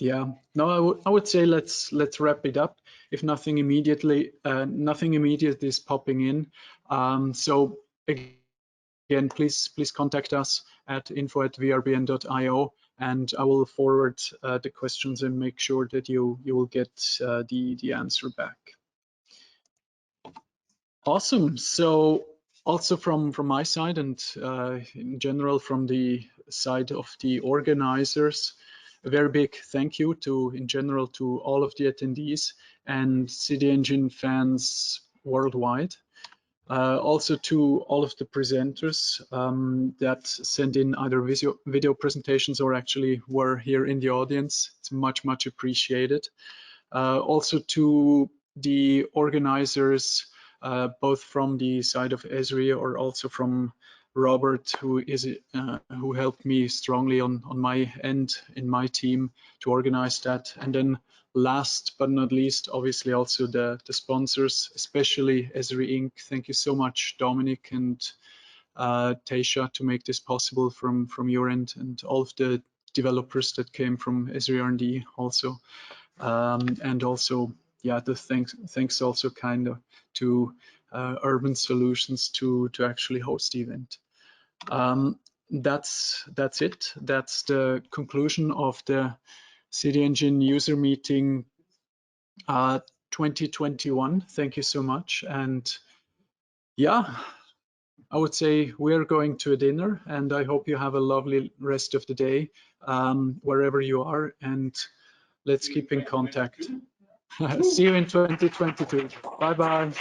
Yeah, no, I would say let's wrap it up. If nothing immediate is popping in. So again, please contact us at info@vrbn.io, and I will forward the questions and make sure that you will get the answer back. Awesome. So also from my side and in general from the side of the organizers, a very big thank you in general to all of the attendees and CD Engine fans worldwide. Also to all of the presenters that sent in either video presentations or actually were here in the audience. It's much appreciated. Also to the organizers, both from the side of Esri or also from Robert, who helped me strongly on my end in my team to organize that. And then last but not least, obviously also the sponsors, especially Esri Inc. Thank you so much, Dominik and Teisha, to make this possible from your end, and all of the developers that came from Esri R&D also. And also, yeah, the thanks also kind of to Urban Solutions to actually host the event. That's it. That's the conclusion of the CD Engine user meeting 2021. Thank you so much. And yeah, I would say we're going to a dinner, and I hope you have a lovely rest of the day wherever you are, and let's keep in contact. See you in 2022. Bye-bye.